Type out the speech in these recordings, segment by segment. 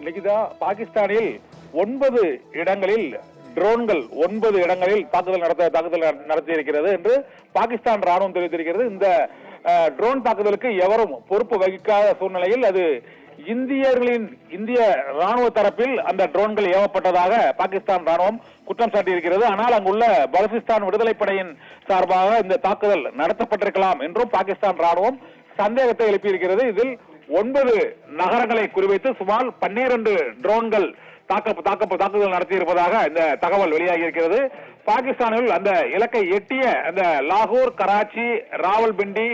லிகிதா, பாகிஸ்தானில் 9 இடங்களில் ட்ரோன்கள் 9 இடங்களில் தாக்குதல் நடத்தி இருக்கிறது என்று பாகிஸ்தான் ராணுவம் தெரிவித்திருக்கிறது. இந்த ட்ரோன் தாக்குதலுக்கு எவரும் பொறுப்பு வகிக்காத சூழ்நிலையில் அது இந்திய ராணுவ தரப்பில் அந்த ட்ரோன்கள் ஏவப்பட்டதாக பாகிஸ்தான் ராணுவம் குற்றம் சாட்டியிருக்கிறது. ஆனால் அங்குள்ள பலுசிஸ்தான் விடுதலைப்படையின் சார்பாக இந்த தாக்குதல் நடத்தப்பட்டிருக்கலாம் என்றும் பாகிஸ்தான் ராணுவம் சந்தேகத்தை எழுப்பியிருக்கிறது. இதில் 9 நகரங்களை குறிவைத்து சுமார் 12 ட்ரோன்கள் தாக்குதல் நடத்தியிருப்பதாக இந்த தகவல் வெளியாகி இருக்கிறது. பாகிஸ்தானில் அந்த இலக்கை எட்டிய அந்த லாகூர், கராச்சி, ராவல்பிண்டி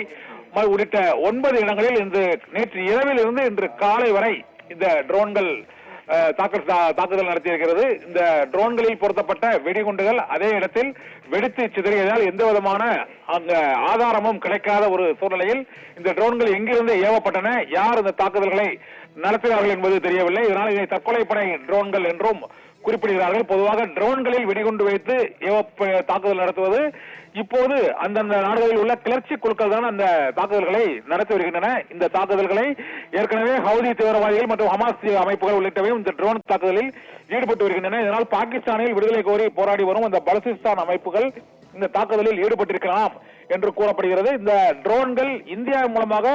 உள்ளிட்ட 9 இடங்களில் நேற்று இரவில் இருந்து இன்று காலை வரை இந்த ட்ரோன்கள் தாக்குதல் நடத்தியிருக்கிறது. இந்த ட்ரோன்களில் பொருத்தப்பட்ட வெடிகுண்டுகள் அதே இடத்தில் வெடித்து சிதறியதால் எந்த விதமான ஆதாரமும் கிடைக்காத ஒரு சூழ்நிலையில் இந்த ட்ரோன்கள் எங்கிருந்து ஏவப்பட்டன, யார் இந்த தாக்குதல்களை நடத்தினார்கள் என்பது தெரியவில்லை. இதனால் இதை தற்கொலைப்படை ட்ரோன்கள் என்றும் குறிப்பிடுகிறார்கள். பொதுவாக ட்ரோன்களில் வெடிகுண்டு வைத்து தாக்குதல் நடத்துவது இப்போது அந்தந்த நாடுகளில் உள்ள கிளர்ச்சி குழுக்கள் தான் அந்த தாக்குதல்களை நடத்தி வருகின்றன. இந்த தாக்குதல்களை ஏற்கனவே ஹவுதி தீவிரவாதிகள் மற்றும் ஹமாஸ் அமைப்புகள் உள்ளிட்டவையும் இந்த ட்ரோன் தாக்குதலில் ஈடுபட்டு வருகின்றன. இதனால் பாகிஸ்தானில் விடுதலை கோரி போராடி வரும் அந்த பலுசிஸ்தான் அமைப்புகள் இந்த தாக்குதலில் ஈடுபட்டிருக்கலாம் என்று கூறப்படுகிறது. இந்த ட்ரோன்கள் இந்தியா மூலமாக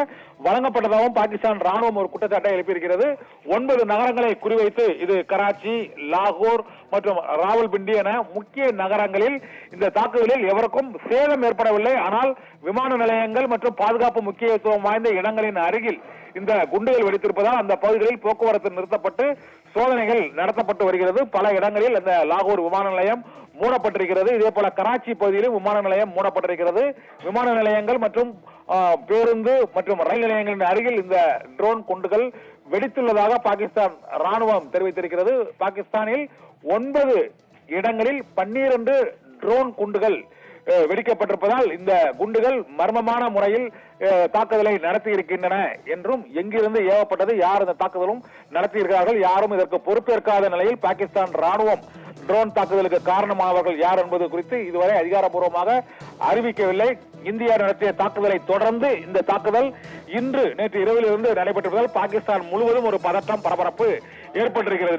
வழங்கப்பட்டதாகவும் பாகிஸ்தான் ராணுவம் ஒரு குற்றச்சாட்டை எழுப்பியிருக்கிறது. 9 நகரங்களை குறிவைத்து இது கராச்சி, லாகூர் மற்றும் ராவல்பிண்டி என முக்கிய நகரங்களில் இந்த தாக்குதலில் எவருக்கும் சேதம் ஏற்படவில்லை. ஆனால் விமான நிலையங்கள் மற்றும் பாதுகாப்பு முக்கியத்துவம் வாய்ந்த இடங்களின் அருகில் இந்த குண்டுகள் வெடித்திருப்பதால் அந்த பகுதிகளில் போக்குவரத்து நிறுத்தப்பட்டு சோதனைகள் நடத்தப்பட்டு வருகிறது. பல இடங்களில் அந்த லாகூர் விமான நிலையம் மூடப்பட்டிருக்கிறது. இதே போல கராச்சி பகுதியிலும் விமான நிலையம் மூடப்பட்டிருக்கிறது. விமான நிலையங்கள் மற்றும் பேருந்து மற்றும் ரயில் நிலையங்களின் அருகில் இந்த ட்ரோன் குண்டுகள் வெடித்துள்ளதாக பாகிஸ்தான் ராணுவம் தெரிவித்திருக்கிறது. பாகிஸ்தானில் 9 இடங்களில் 12 ட்ரோன் குண்டுகள் வெடிக்கப்பட்டிருப்பதால் இந்த குண்டுகள் மர்மமான முறையில் தாக்குதலை நடத்தி இருக்கின்றன என்றும் எங்கிருந்து ஏவப்பட்டது, யார் இந்த தாக்குதலும் நடத்தியிருக்கிறார்கள், யாரும் இதற்கு பொறுப்பேற்காத நிலையில் பாகிஸ்தான் ராணுவம் ட்ரோன் தாக்குதலுக்கு காரணமானவர்கள் யார் என்பது குறித்து இதுவரை அதிகாரப்பூர்வமாக அறிவிக்கவில்லை. இந்தியா நடத்திய தாக்குதலை தொடர்ந்து இந்த தாக்குதல் நேற்று இரவில் இருந்து நடைபெற்றிருப்பதால் பாகிஸ்தான் முழுவதும் ஒரு பதட்டம், பரபரப்பு ஏற்பட்டிருக்கிறது.